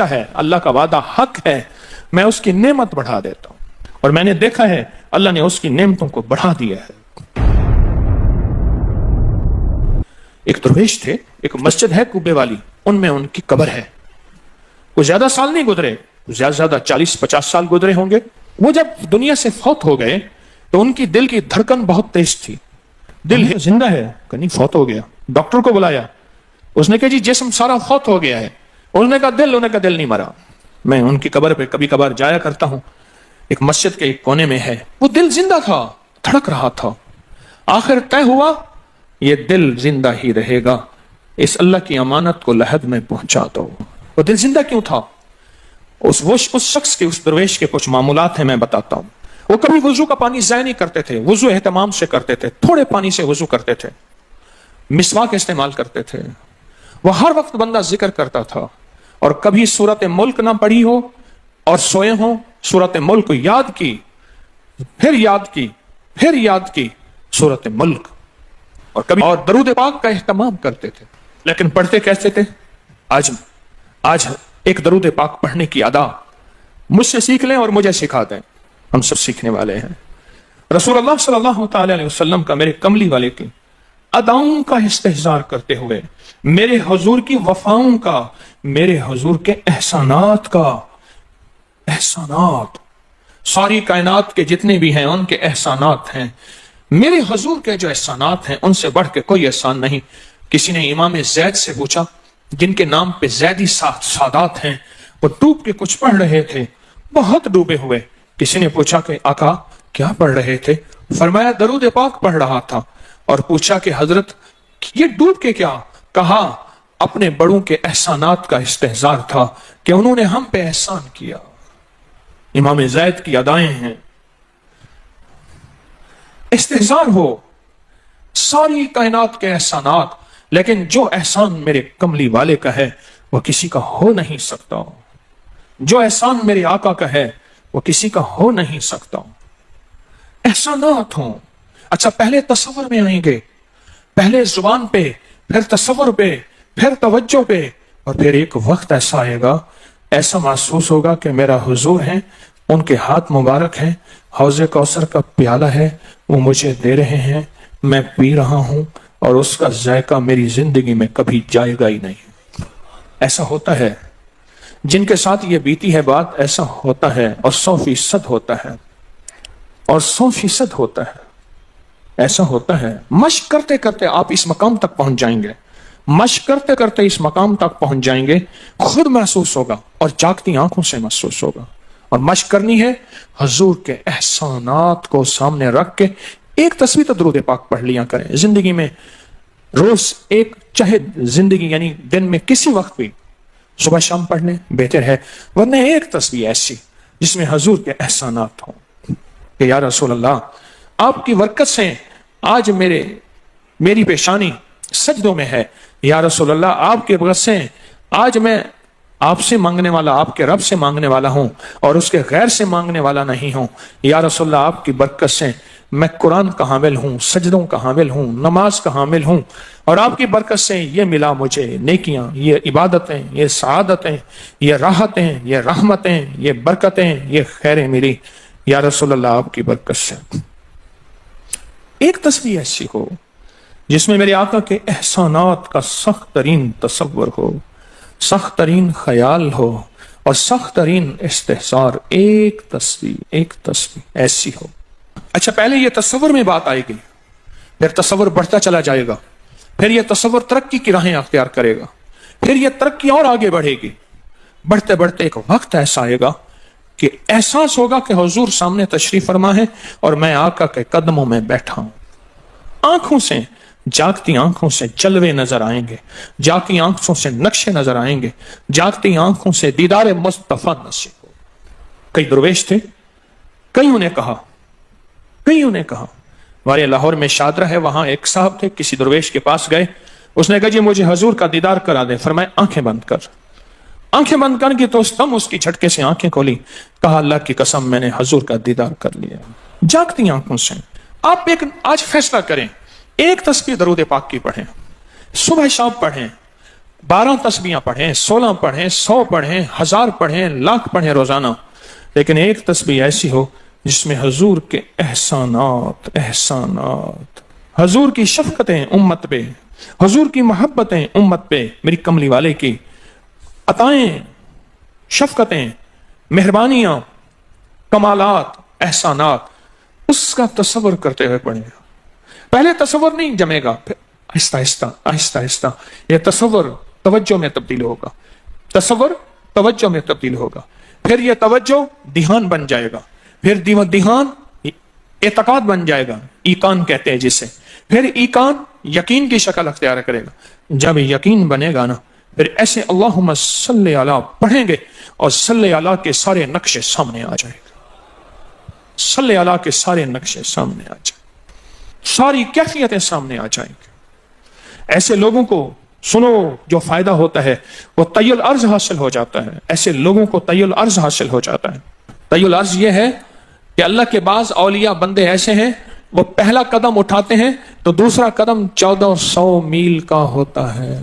سچا ہے, اللہ کا وعدہ حق ہے, میں اس کی نعمت بڑھا دیتا ہوں. اور میں نے دیکھا ہے اللہ نے اس کی نعمتوں کو بڑھا دیا ہے. ایک درویش تھے, ایک مسجد ہے کوبے والی, ان میں ان کی قبر ہے. وہ زیادہ سال نہیں گزرے, زیادہ زیادہ 40-50 سال گزرے ہوں گے. وہ جب دنیا سے فوت ہو گئے تو ان کی دل کی دھڑکن بہت تیز تھی. دل زندہ ہے کہ نہیں, فوت ہو گیا. ڈاکٹر کو بلایا, اس نے کہا جی جسم سارا فوت ہو گیا ہے. انہوں نے کہا دل نہیں مرا. میں ان کی قبر پہ کبھی کبھار جایا کرتا ہوں, ایک مسجد کے ایک کونے میں ہے. وہ دل زندہ تھا, دھڑک رہا تھا. آخر طے ہوا یہ دل زندہ ہی رہے گا, اس اللہ کی امانت کو لحد میں پہنچا دو. وہ دل زندہ کیوں تھا؟ اس شخص کے, اس درویش کے کچھ معمولات ہیں, میں بتاتا ہوں. وہ کبھی وضو کا پانی ضائع نہیں کرتے تھے, وضو اہتمام سے کرتے تھے, تھوڑے پانی سے وضو کرتے تھے, مسواک استعمال کرتے تھے. وہ ہر وقت بندہ ذکر کرتا تھا, اور کبھی سورت ملک نہ پڑھی ہو اور سوئے ہوں, سورت ملک یاد کی, پھر یاد کی, پھر یاد کی سورت ملک. اور کبھی اور درود پاک کا اہتمام کرتے تھے. لیکن پڑھتے کیسے تھے؟ آج ایک درود پاک پڑھنے کی ادا مجھ سے سیکھ لیں اور مجھے سکھا دیں, ہم سب سیکھنے والے ہیں. رسول اللہ صلی اللہ تعالی علیہ وسلم کا, میرے کملی والے کی اداؤں کا استحضار کرتے ہوئے, میرے حضور کی وفاؤں کا, میرے حضور کے احسانات کا, احسانات ساری کائنات کے جتنے بھی ہیں ان کے احسانات ہیں. میرے حضور کے جو احسانات ہیں ان سے بڑھ کے کوئی احسان نہیں. کسی نے امام زید سے پوچھا, جن کے نام پہ زیدی سادات ہیں, وہ ڈوب کے کچھ پڑھ رہے تھے, بہت ڈوبے ہوئے. کسی نے پوچھا کہ آقا کیا پڑھ رہے تھے؟ فرمایا درود پاک پڑھ رہا تھا. اور پوچھا کہ حضرت یہ ڈوب کے کیا؟ کہا اپنے بڑوں کے احسانات کا استحضار تھا کہ انہوں نے ہم پہ احسان کیا. امام زید کی ادائیں ہیں, استحضار ہو ساری کائنات کے احسانات, لیکن جو احسان میرے کملی والے کا ہے وہ کسی کا ہو نہیں سکتا. جو احسان میرے آقا کا ہے وہ کسی کا ہو نہیں سکتا. احسانات ہوں. اچھا پہلے تصور میں آئیں گے, پہلے زبان پہ, پھر تصور پہ, پھر توجہ پہ, اور پھر ایک وقت ایسا آئے گا, ایسا محسوس ہوگا کہ میرا حضور ہے, ان کے ہاتھ مبارک ہیں, حوض کوثر کا پیالہ ہے, وہ مجھے دے رہے ہیں, میں پی رہا ہوں, اور اس کا ذائقہ میری زندگی میں کبھی جائے گا ہی نہیں. ایسا ہوتا ہے جن کے ساتھ یہ بیتی ہے بات, ایسا ہوتا ہے, اور 100% ہوتا ہے, اور 100% ہوتا ہے. ایسا ہوتا ہے. مشق کرتے کرتے آپ اس مقام تک پہنچ جائیں گے, مشق کرتے کرتے اس مقام تک پہنچ جائیں گے, خود محسوس ہوگا اور جاگتی آنکھوں سے محسوس ہوگا. اور مشق کرنی ہے حضور کے احسانات کو سامنے رکھ کے. ایک تصویر درود پاک پڑھ لیا کریں زندگی میں, روز ایک, چاہے زندگی یعنی دن میں کسی وقت بھی, صبح شام پڑھ لیں بہتر ہے, ورنہ ایک تصویر ایسی جس میں حضور کے احسانات ہوں کہ یا رسول اللہ آپ کی برکت سے آج میری پیشانی سجدوں میں ہے, یا رسول اللہ آپ کی برکت سے آج میں آپ سے مانگنے والا, آپ کے رب سے مانگنے والا ہوں, اور اس کے غیر سے مانگنے والا نہیں ہوں. یا رسول اللہ آپ کی برکت سے میں قرآن کا حامل ہوں, سجدوں کا حامل ہوں, نماز کا حامل ہوں, اور آپ کی برکت سے یہ ملا مجھے نیکیاں, یہ عبادتیں, یہ سعادتیں, یہ راحتیں, یہ رحمتیں, یہ برکتیں, یہ خیریں ملی. یا رسول اللہ آپ کی برکت سے. ایک تصویر ایسی ہو جس میں میرے آقا کے احسانات کا سخت ترین تصور ہو, سخت ترین خیال ہو, اور سخت ترین استحضار. ایک تصویر ایسی ہو. اچھا پہلے یہ تصور میں بات آئے گی, پھر تصور بڑھتا چلا جائے گا, پھر یہ تصور ترقی کی راہیں اختیار کرے گا, پھر یہ ترقی اور آگے بڑھے گی. بڑھتے بڑھتے ایک وقت ایسا آئے گا کہ احساس ہوگا کہ حضور سامنے تشریف فرما ہے اور میں آقا کے قدموں میں بیٹھا ہوں. آنکھوں سے, جاگتی آنکھوں سے جلوے نظر آئیں گے, جاگتی آنکھوں سے نقشے نظر آئیں گے, جاگتی آنکھوں سے دیدار مصطفیٰ نصیب ہو. کئی درویش تھے, کئیوں نے کہا ہمارے لاہور میں شادرہ ہے, وہاں ایک صاحب تھے, کسی درویش کے پاس گئے, اس نے کہا جی مجھے حضور کا دیدار کرا دے. فرمایا آنکھیں بند کر. آنکھیں بند کر کی تو اس کی جھٹکے سے آنکھیں کھولی. کہا اللہ کی قسم میں نے حضور کا دیدار کر لیا. جاگتی آنکھوں سے آپ آج فیصلہ کریں, ایک تصویر درود پاک کی پڑھیں, صبح شام پڑھیں, 12 तस्बीहां पढ़ें, 16 पढ़ें, 100 पढ़ें, 1000 पढ़ें, लाख पढ़ें रोजाना, लेकिन एक तस्बीह ऐसी हो जिसमें हुजूर के एहसानात एहसानात, हुजूर की शफकतें उम्मत पे, हुजूर की मोहब्बतें उम्मत पे, मेरी कमली वाले की अताएं, शफकतें, मेहरबानियां, कमालात, एहसानात, उसका तसव्वुर करते हुए पढ़ेगा। पहले तसव्वुर नहीं जमेगा, फिर आहिस्ता आहिस्ता आहिस्ता आहिस्ता यह तसव्वुर तवज्जो में तब्दील होगा, तसव्वुर तवज्जो में तब्दील होगा, फिर यह तवज्जो ध्यान बन जाएगा, फिर ध्यान एतकाद बन जाएगा, ईकान कहते हैं जिसे, फिर ईकान यकीन की शक्ल अख्तियार करेगा। जब यकीन बनेगा ना, फिर ऐसे अल्लाहुम्मा सल्ली अला पढ़ेंगे और सल्ली अला के सारे नक्शे सामने आ जाएगा, सल्ली अला के सारे नक्शे सामने आ जाएंगे, सारी कैफियतें सामने आ जाएंगी। ऐसे लोगों को सुनो जो फायदा होता है वो तय्युल अर्ज हासिल हो जाता है, ऐसे लोगों को तय्युल अर्ज हासिल हो जाता है। तय्युल अर्ज ये है कि अल्लाह के बाज़ औलिया बंदे ऐसे हैं, वो पहला कदम उठाते हैं तो दूसरा कदम 1400 मील का होता है,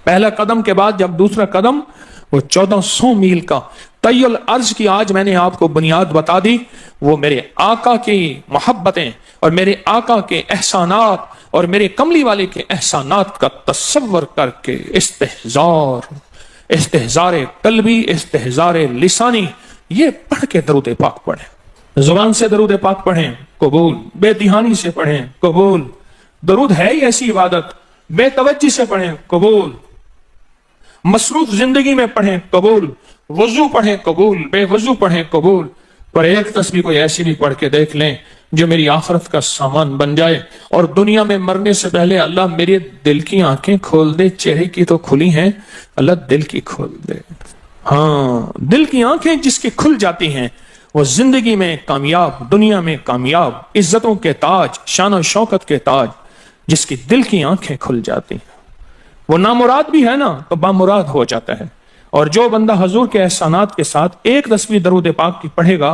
पहला कदम के बाद जब दूसरा कदम वो 1400 मील का। तय्युल अर्ज की आज मैंने आपको बुनियाद बता दी, वो मेरे आका की मोहब्बतें और मेरे आका के एहसानात और मेरे कमली वाले के एहसानात का तसव्वुर करके इस्तेहज़ार कल्बी, इस्तेहज़ार लिसानी, ये पढ़ के दरूद पाक पढ़ें, जुबान से दरूद पाक पढ़ें कबूल, बेतिहानी से पढ़ें कबूल, दरूद है ही ऐसी इबादत, बेतवज्जी से पढ़ें कबूल, मसरूफ जिंदगी में पढ़ें कबूल, वजू पढ़ें कबूल, बेवजू पढ़ें कबूल, पर एक तस्बीह कोई ऐसी भी पढ़ के देख लें जो मेरी आखिरत का सामान बन जाए, और दुनिया में मरने से पहले अल्लाह मेरे दिल की आंखें खोल दे, चेहरे की तो खुली हैं, अल्लाह दिल की खोल दे। हाँ, दिल की आंखें जिसकी खुल जाती हैं वो जिंदगी में कामयाब, दुनिया में कामयाब, इज्जतों के ताज, शान और शौकत के ताज, जिसकी दिल की आंखें खुल जाती हैं, वो नामुराद भी है ना तो बामुराद हो जाता है। और जो बंदा हुजूर के एहसानात के साथ एक तस्बीह दरूद पाक की पढ़ेगा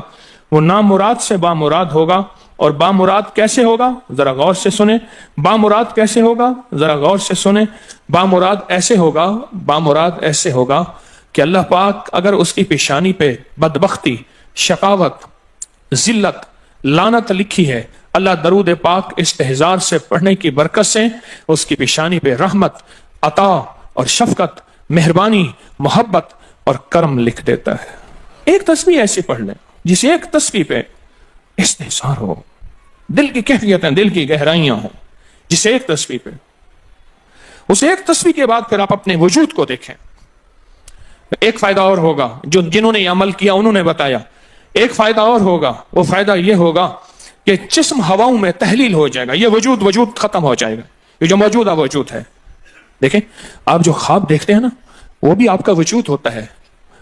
वो नामुराद से बामुराद होगा। और बामुराद कैसे होगा, जरा गौर से सुने, बामुराद कैसे होगा, जरा गौर से सुने। बामुराद ऐसे होगा, बामुराद ऐसे होगा कि अल्लाह पाक अगर उसकी पेशानी पे बदबख्ती, शकावत, जिल्लत, लानत लिखी है, अल्लाह दरूद पाक इस्तेहज़ार से पढ़ने की बरकत से उसकी पेशानी पे रहमत, अता और शफकत, मेहरबानी, मोहब्बत और करम लिख देता है। एक तस्बीह ऐसी पढ़ लें जिस एक तस्बीह पे इस्तेहज़ार हो, दिल की कैफियतें, दिल की गहराइयां हो, जिसे एक तस्बीह पे, उस एक तस्बीह के बाद फिर आप अपने वजूद को देखें। एक फायदा और होगा जो जिन्होंने अमल किया उन्होंने बताया, एक फायदा और होगा, वो फायदा ये होगा कि जिस्म हवाओं में तहलील हो जाएगा, ये वजूद खत्म हो जाएगा, ये जो मौजूदा वजूद है। देखें, आप जो ख्वाब देखते हैं ना, वो भी आपका वजूद होता है,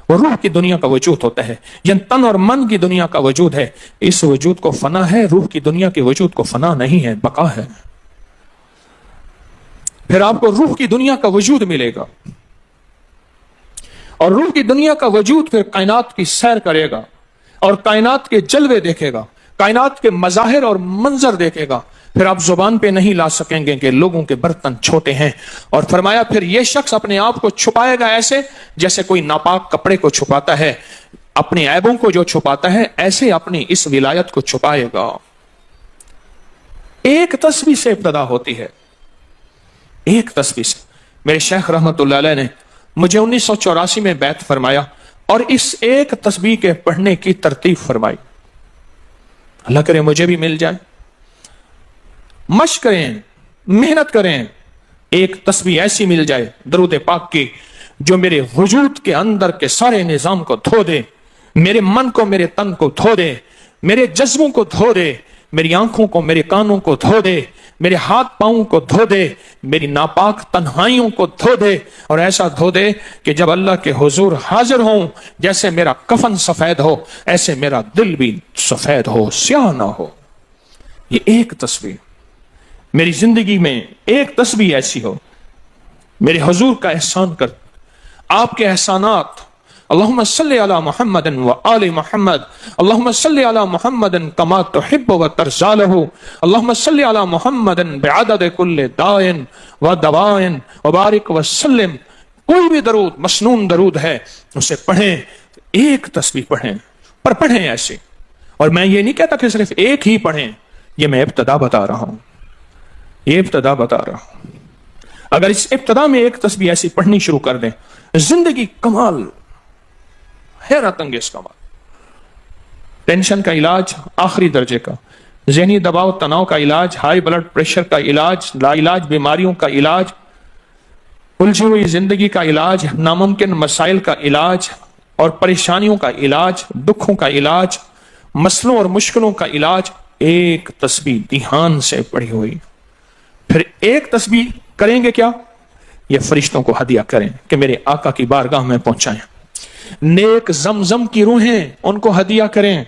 वो रूह की दुनिया का वजूद होता है, यह तन और मन की दुनिया का वजूद है। इस वजूद को फना है, रूह की दुनिया के वजूद को फना नहीं है, बका है। फिर आपको रूह की दुनिया का वजूद मिलेगा और रूह की दुनिया का वजूद फिर कायनात की सैर करेगा और कायनात के जलवे देखेगा, कायनात के मजाहिर और मंजर देखेगा। फिर आप जुबान पे नहीं ला सकेंगे कि लोगों के बर्तन छोटे हैं। और फरमाया फिर यह शख्स अपने आप को छुपाएगा ऐसे जैसे कोई नापाक कपड़े को छुपाता है, अपने ऐबों को जो छुपाता है, ऐसे अपनी इस विलायत को छुपाएगा। एक तस्बीह से इब्तदा होती है, एक तस्बीह से। मेरे शेख रहमतुल्लाह अलैह ने मुझे 1984 में बैत फरमाया और इस एक तस्बीह के पढ़ने की तरतीब फरमाई। अल्लाह करे मुझे भी मिल जाए। मशक करें, मेहनत करें, एक तस्बीह ऐसी मिल जाए दरूद पाक की जो मेरे वजूद के अंदर के सारे निजाम को धो दे, मेरे मन को, मेरे तन को धो दे, मेरे जज्बों को धो दे, मेरी आंखों को, मेरे कानों को धो दे, मेरे हाथ पांवों को धो दे, मेरी नापाक तन्हाइयों को धो दे, और ऐसा धो दे कि जब अल्लाह के हुजूर हाजिर हों, जैसे मेरा कफन सफेद हो ऐसे मेरा दिल भी सफेद हो, स्याह ना हो। ये एक तस्बीह मेरी जिंदगी में, एक तस्बीह ऐसी हो, मेरे हुजूर का एहसान कर, आपके एहसानात। अल्लाहुम्मा सल्ली अला मुहम्मदिन व आले मुहम्मद, अल्लाहुम्मा सल्ली अला मुहम्मदिन कमा तुहिब्बु व तर्ज़ालहु, अल्लाहुम्मा सल्ली अला मुहम्मदिन बिअदद कुल्लि दाइन व दवाइन व बारिक व सल्लिम कोई भी दरूद मसनून दरूद है उसे पढ़ें, एक तस्बीह पढ़ें, पर पढ़ें ऐसे। और मैं ये नहीं कहता कि सिर्फ एक ही पढ़ें, ये मैं इब्तदा बता रहा हूं, ये इब्तदा बता रहा हूं। अगर इस इब्तदा में एक तस्बीह ऐसी पढ़नी शुरू कर दें, जिंदगी कमाल, हैरत अंगेज कमाल। टेंशन का इलाज आखिरी दर्जे का, ज़हनी दबाव तनाव का इलाज, हाई ब्लड प्रेशर का इलाज, लाइलाज बीमारियों का इलाज, उलझी हुई जिंदगी का इलाज, नामुमकिन मसाइल का इलाज और परेशानियों का इलाज, दुखों का इलाज, मसलों और मुश्किलों का इलाज, एक तस्बीह ध्यान से पढ़ी हुई। फिर एक तस्बीह करेंगे क्या? ये फरिश्तों को हदिया करें कि मेरे आका की बारगाह में पहुंचाएं। नेक जमजम की रूहें उनको हदिया करें,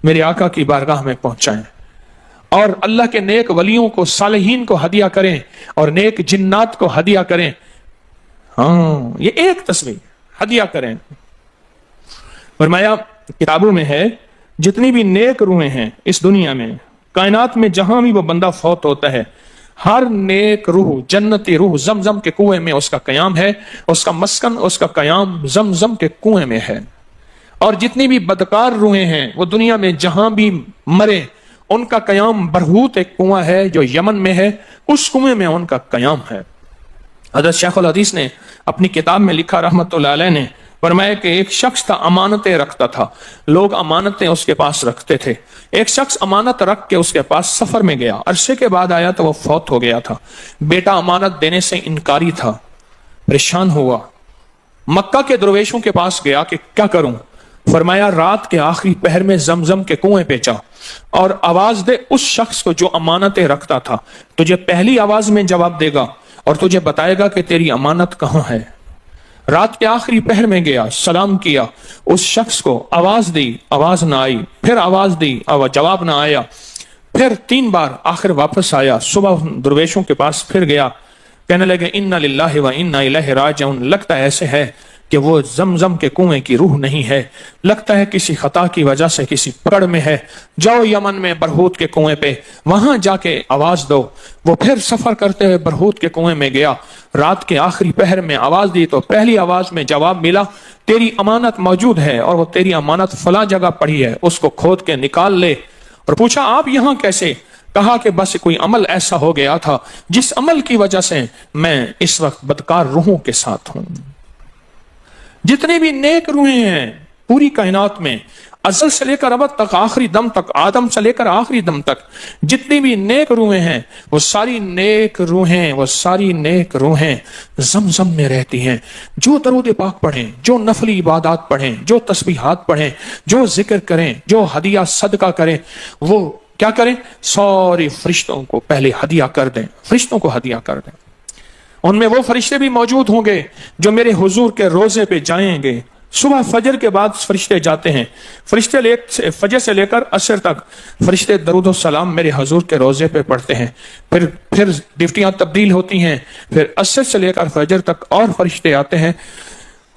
मेरे आका की बारगाह में पहुंचाएं। और अल्लाह के नेक वलियों को, सालिहीन को हदिया करें और नेक जिन्नात को हदिया करें। हाँ, ये एक तस्बीह हदिया करें। फरमाया किताबों में है, जितनी भी नेक रूहें हैं इस दुनिया में, कायनात में जहां भी वो बंदा फौत होता है, हर नेक रूह, जन्नती रूह जमजम के कुएं में उसका कयाम है, उसका मस्कन, उसका कयाम जमजम के कुएं में है। और जितनी भी बदकार रूहें हैं वो दुनिया में जहां भी मरे, उनका कयाम बरहूत एक कुआं है जो यमन में है, उस कुएं में उनका कयाम है। हज़रत शेखुल हदीस ने अपनी किताब में लिखा रहमतुल्लाह अलैह ने, फरमाया कि एक शख्स था, अमानतें रखता था, लोग अमानतें उसके पास रखते थे। एक शख्स अमानत रख के उसके पास सफर में गया, अरसे के बाद आया तो वो फौत हो गया था। बेटा अमानत देने से इनकारी था, परेशान हुआ, मक्का के दरवेशों के पास गया कि क्या करूं। फरमाया रात के आखिरी पहर में जमजम के कुएं पे जा और आवाज दे उस शख्स को जो अमानतें रखता था, तुझे पहली आवाज में जवाब देगा और तुझे बताएगा कि तेरी अमानत कहां है। रात के आखिरी पहर में गया, सलाम किया, उस शख्स को आवाज दी, आवाज ना आई, फिर आवाज दी, जवाब ना आया, फिर 3 बार, आखिर वापस आया। सुबह दरवेशों के पास फिर गया, कहने लगे इन्ना लिल्लाहि व इन्ना इलैहि राजिऊन। लगता है ऐसे है कि वो जमजम के कुएं की रूह नहीं है, लगता है किसी खता की वजह से किसी पकड़ में है। जाओ यमन में बरहूत के कुएं पे, वहां जाके आवाज दो। वो फिर सफर करते हुए बरहूत के कुएं में गया, रात के आखिरी पहर में आवाज दी तो पहली आवाज में जवाब मिला, तेरी अमानत मौजूद है और वो तेरी अमानत फला जगह पड़ी है, उसको खोद के निकाल ले। और पूछा आप यहां कैसे? कहा कि बस कोई अमल ऐसा हो गया था जिस अमल की वजह से मैं इस वक्त बदकार रूहों के साथ हूं। जितने भी नेक रूहें हैं पूरी कायनात में, अज़ल से लेकर अब तक, आखिरी दम तक, आदम से लेकर आखिरी दम तक, जितनी भी नेक रूहें हैं वो सारी नेक रूहें, वो सारी नेक रूहें जमजम में रहती हैं। जो दरूद पाक पढ़ें, जो नफली इबादत पढ़ें, जो तस्बीहात पढ़ें, जो जिक्र करें, जो हदिया सदका करें, वो क्या करें? सारे फरिश्तों को पहले हदिया कर दें, फरिश्तों को हदिया कर दें। उनमें वो फरिश्ते भी मौजूद होंगे जो मेरे हुजूर के रोजे पे जाएंगे। सुबह फजर के बाद फरिश्ते जाते हैं, फरिश्ते फजर से लेकर असर तक फरिश्ते दरूद सलाम मेरे हुजूर के रोजे पे पढ़ते हैं। फिर ड्यूटियां तब्दील होती हैं, फिर असर से लेकर फजर तक और फरिश्ते आते हैं।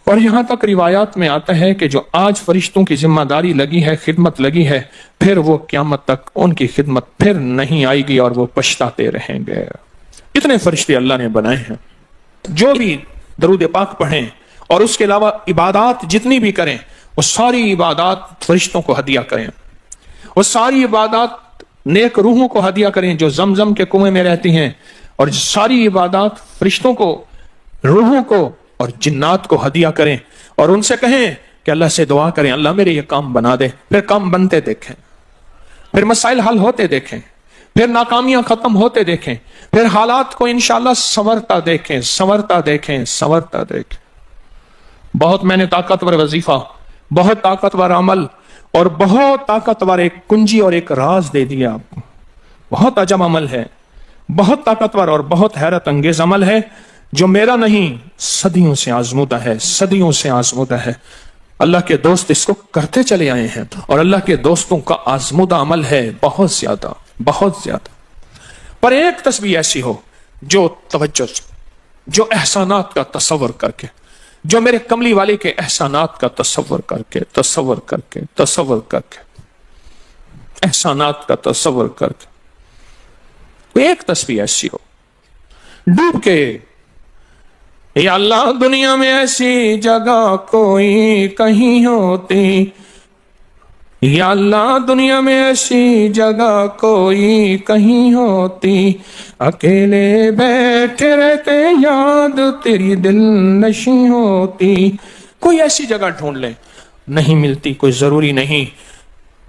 और यहां तक रिवायात में आता है कि जो आज फरिश्तों की जिम्मेदारी लगी है, खिदमत लगी है, फिर वो क़यामत तक उनकी खिदमत फिर नहीं आएगी और वो पछताते रहेंगे। इतने फरिश्ते अल्लाह ने बनाए हैं। जो भी दरूद पाक पढ़ें और उसके अलावा इबादत जितनी भी करें, वो सारी इबादत फरिश्तों को हदिया करें। वो सारी इबादत नेक रूहों को हदिया करें जो जमजम के कुएं में रहती हैं, और सारी इबादत फरिश्तों को, रूहों को और जिन्नात को हदिया करें। और उनसे कहें कि अल्लाह से दुआ करें, अल्लाह मेरे ये काम बना दे। फिर काम बनते देखें, फिर मसाइल हल होते देखें, फिर नाकामियां खत्म होते देखें, फिर हालात को इंशाअल्लाह संवरता देखें, संवरता देखें, संवरता देखें। बहुत मैंने ताकतवर वजीफा, बहुत ताकतवर अमल और बहुत ताकतवर एक कुंजी और एक राज दे दिया आपको। बहुत अजब अमल है, बहुत ताकतवर और बहुत हैरत अंगेज अमल है, जो मेरा नहीं सदियों से आजमूदा है, सदियों से आजमूदा है। अल्लाह के दोस्त इसको करते चले आए हैं और अल्लाह के दोस्तों का आजमूदा अमल है बहुत ज्यादा, बहुत ज्यादा। पर एक तस्बीह ऐसी हो जो तवज्जो, जो एहसानात का तसव्वुर करके, जो मेरे कमली वाले के एहसानात का तसव्वुर करके, तसव्वुर करके, तसव्वुर करके, एहसानात का तसव्वुर करके एक तस्बीह ऐसी हो, डूब के یا اللہ دنیا میں ایسی جگہ کوئی کہیں ہوتی، یا اللہ دنیا میں ایسی جگہ کوئی کہیں ہوتی، اکیلے بیٹھے رہتے یاد تیری دل نشیں ہوتی۔ کوئی ایسی جگہ ڈھونڈ لیں، نہیں ملتی، کوئی ضروری نہیں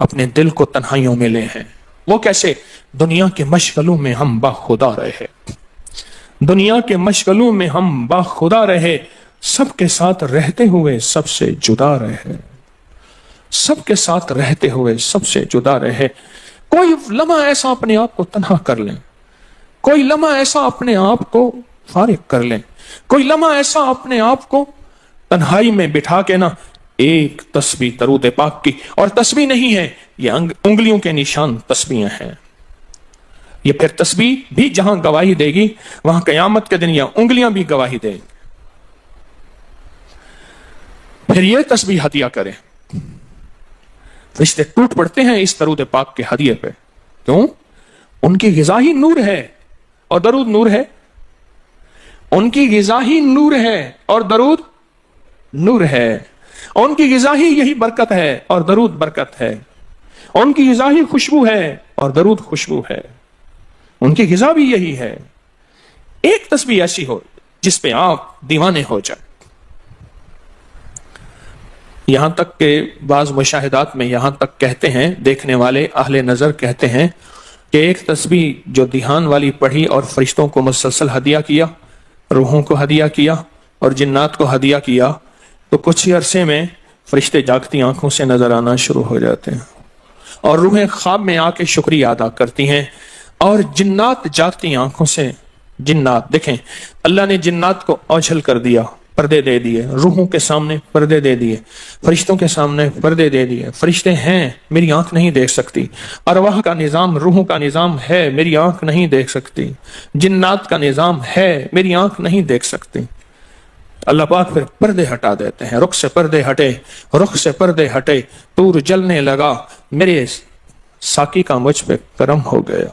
اپنے دل کو تنہائیوں میں لے ہیں۔ وہ کیسے؟ دنیا کے مشغلوں میں ہم باخدا رہے، دنیا کے مشغلوں میں ہم باخدا رہے، سب کے ساتھ رہتے ہوئے سب سے جدا رہے، سب کے ساتھ رہتے ہوئے سب سے جدا رہے۔ کوئی لمحہ ایسا اپنے آپ کو تنہا کر لیں، کوئی لمحہ ایسا اپنے آپ کو فارغ کر لیں، کوئی لمحہ ایسا اپنے آپ کو تنہائی میں بٹھا کے نا ایک تسبیح درود پاک کی، اور تسبیح نہیں ہے یہ انگلیوں کے نشان تسبیحیں ہیں۔ یہ پھر تسبیح بھی جہاں گواہی دے گی وہاں قیامت کے دن یہ انگلیاں بھی گواہی دیں گی۔ پھر یہ تسبیح ہدیہ کریں، فرشتے ٹوٹ پڑتے ہیں اس درود پاک کے ہدیے پہ۔ کیوں؟ ان کی غذا ہی نور ہے اور درود نور ہے، ان کی غذا ہی نور ہے اور درود نور ہے، ان کی غذا ہی یہی برکت ہے اور درود برکت ہے، ان کی غذا ہی خوشبو ہے اور درود خوشبو ہے، ان کی غذا بھی یہی ہے۔ ایک تسبیح ایسی ہو جس پہ آپ دیوانے ہو جائیں۔ یہاں تک کہ بعض مشاہدات میں یہاں تک کہتے ہیں، دیکھنے والے اہل نظر کہتے ہیں کہ ایک تسبیح جو دھیان والی پڑھی اور فرشتوں کو مسلسل ہدیہ کیا، روحوں کو ہدیہ کیا اور جنات کو ہدیہ کیا، تو کچھ ہی عرصے میں فرشتے جاگتی آنکھوں سے نظر آنا شروع ہو جاتے ہیں اور روحیں خواب میں آ کے شکریہ ادا کرتی ہیں، اور جنات جاگتی آنکھوں سے، جنات دیکھیں اللہ نے جنات کو اوجھل کر دیا، پردے دے دیے، روحوں کے سامنے پردے دے دیے، فرشتوں کے سامنے پردے دے دیے۔ فرشتے ہیں، میری آنکھ نہیں دیکھ سکتی، ارواح کا نظام، روحوں کا نظام ہے، میری آنکھ نہیں دیکھ سکتی، جنات کا نظام ہے، میری آنکھ نہیں دیکھ سکتی۔ اللہ پاک پھر پردے ہٹا دیتے ہیں، رخ سے پردے ہٹے، رخ سے پردے ہٹے، طور جلنے لگا، میرے ساقی کا مجھ پہ کرم ہو گیا،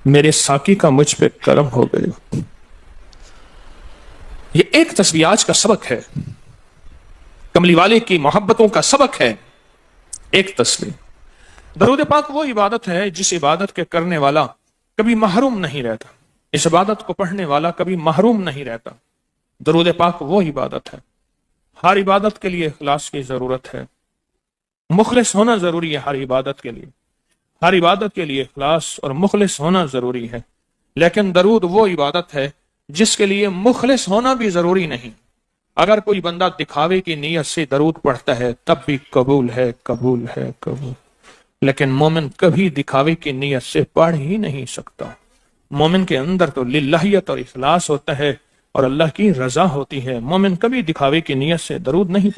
میرے ساقی کا مجھ پہ کرم ہو گیا۔ یہ ایک تسبیح آج کا سبق ہے، کملی والے کی محبتوں کا سبق ہے، ایک تسبیح۔ درود پاک وہ عبادت ہے جس عبادت کے کرنے والا کبھی محروم نہیں رہتا، اس عبادت کو پڑھنے والا کبھی محروم نہیں رہتا۔ درود پاک وہ عبادت ہے، ہر عبادت کے لیے اخلاص کی ضرورت ہے، مخلص ہونا ضروری ہے، ہر عبادت کے لیے، ہر عبادت کے لیے اخلاص اور مخلص ہونا ضروری ہے۔ لیکن درود وہ عبادت ہے جس کے لیے مخلص ہونا بھی ضروری نہیں۔ اگر کوئی بندہ دکھاوے کی نیت سے درود پڑھتا ہے تب بھی قبول ہے، قبول ہے، قبول۔ لیکن مومن کبھی دکھاوے کی نیت سے پڑھ ہی نہیں سکتا۔ مومن کے اندر تو للہیت اور اخلاص ہوتا ہے اور اللہ کی رضا ہوتی ہے۔ مومن کبھی دکھاوے کی نیت سے درود نہیں پڑھتا۔